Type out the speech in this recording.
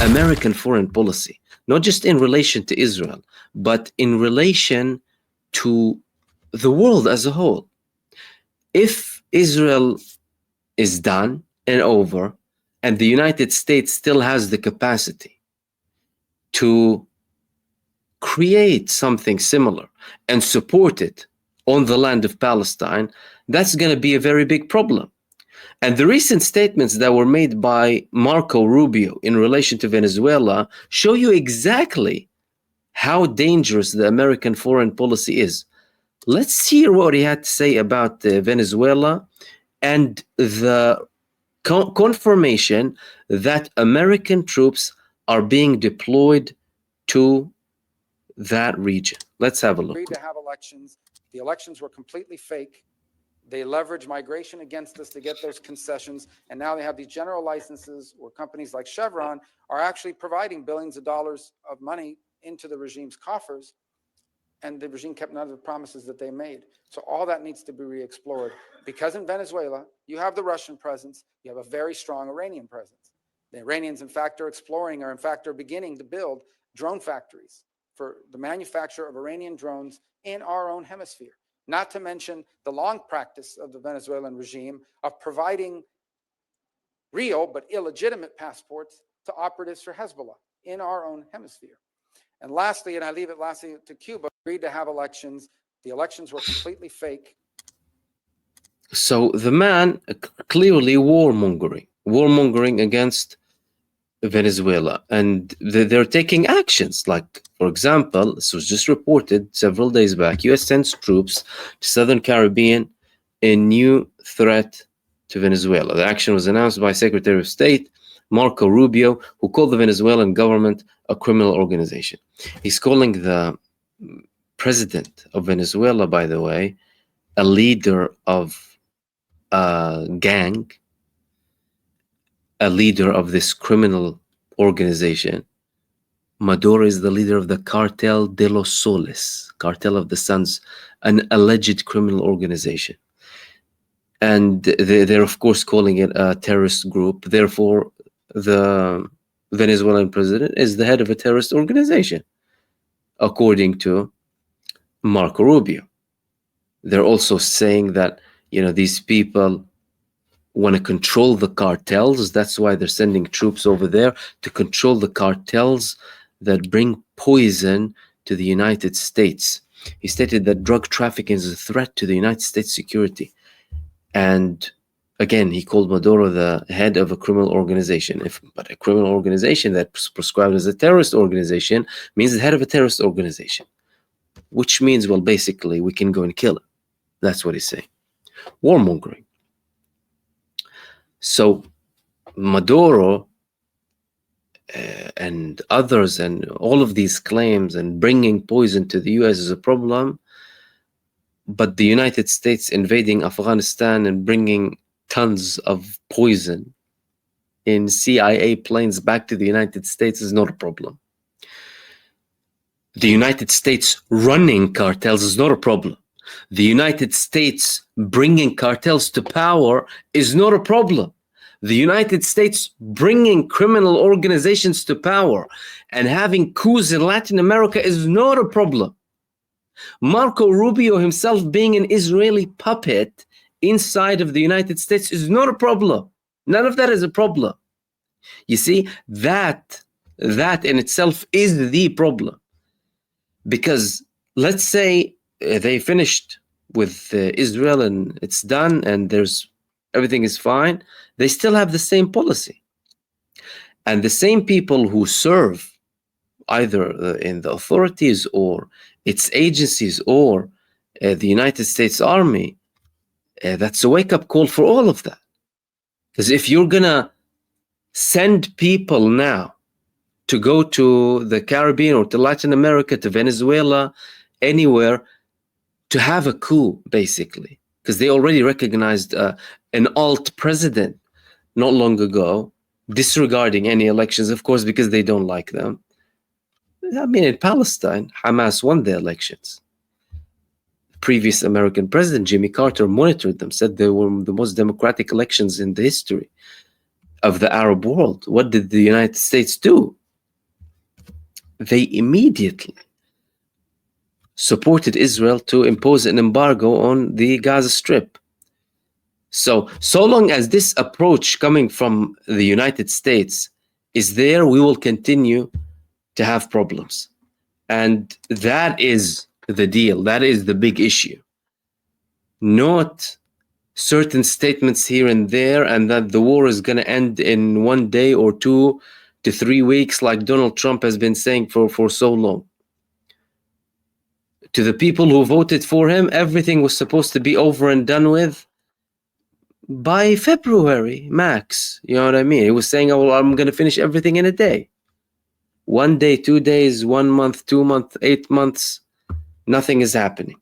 American foreign policy, not just in relation to Israel, but in relation to the world as a whole. If Israel is done and over, and the United States still has the capacity to create something similar and support it on the land of Palestine, that's going to be a very big problem. And the recent statements that were made by Marco Rubio in relation to Venezuela show you exactly how dangerous the American foreign policy is. Let's hear what he had to say about Venezuela and the confirmation that American troops are being deployed to that region. Let's have a look. Agreed to have elections. The elections were completely fake. They leveraged migration against us to get those concessions. And now they have these general licenses where companies like Chevron are actually providing billions of dollars of money into the regime's coffers. And the regime kept none of the promises that they made. So all that needs to be re-explored. Because in Venezuela, you have the Russian presence, you have a very strong Iranian presence. The Iranians, in fact, are exploring, or in fact, are beginning to build drone factories for the manufacture of Iranian drones in our own hemisphere. Not to mention the long practice of the Venezuelan regime of providing real but illegitimate passports to operatives for Hezbollah in our own hemisphere. And lastly, and I leave it lastly to Cuba, agreed to have elections. The elections were completely fake. So the man clearly warmongering against Venezuela, and they're taking actions. Like, for example, this was just reported several days back, US sends troops to Southern Caribbean, a new threat to Venezuela. The action was announced by Secretary of State Marco Rubio, who called the Venezuelan government a criminal organization. He's calling the president of Venezuela, by the way, a leader of a gang, a leader of this criminal organization. Maduro is the leader of the Cartel de los Soles, Cartel of the Suns, an alleged criminal organization. And they're of course calling it a terrorist group. Therefore, the Venezuelan president is the head of a terrorist organization, according to Marco Rubio. They're also saying that, you know, these people want to control the cartels. That's why they're sending troops over there to control the cartels that bring poison to the United States. He stated that drug trafficking is a threat to the United States security. And again, he called Maduro the head of a criminal organization. But a criminal organization that's prescribed as a terrorist organization means the head of a terrorist organization, which means, well, basically, we can go and kill him. That's what he's saying. Warmongering. So Maduro and others and all of these claims and bringing poison to the US is a problem, but the United States invading Afghanistan and bringing tons of poison in CIA planes back to the United States is not a problem. The United States running cartels is not a problem. The United States bringing cartels to power is not a problem. The United States bringing criminal organizations to power and having coups in Latin America is not a problem. Marco Rubio himself being an Israeli puppet inside of the United States is not a problem. None of that is a problem. You see, that in itself is the problem. Because let's say they finished with Israel and it's done and everything is fine, they still have the same policy. And the same people who serve either in the authorities or its agencies or the United States Army, that's a wake-up call for all of that. Because if you're gonna send people now to go to the Caribbean or to Latin America, to Venezuela, anywhere, to have a coup, basically, because they already recognized an alt president not long ago, disregarding any elections, of course, because they don't like them. I mean, in Palestine, Hamas won the elections. Previous American president, Jimmy Carter, monitored them, said they were the most democratic elections in the history. of the Arab world. What did the United States do? They immediately supported Israel to impose an embargo on the Gaza Strip. So long as this approach coming from the United States is there, we will continue to have problems. And that is the deal. That is the big issue. Not certain statements here and there, and that the war is going to end in 1 day or 2 to 3 weeks, like Donald Trump has been saying for so long. To the people who voted for him, everything was supposed to be over and done with by February max. You know what I mean? He was saying, oh, I'm going to finish everything in a day. 1 day, 2 days, 1 month, 2 months, 8 months, nothing is happening.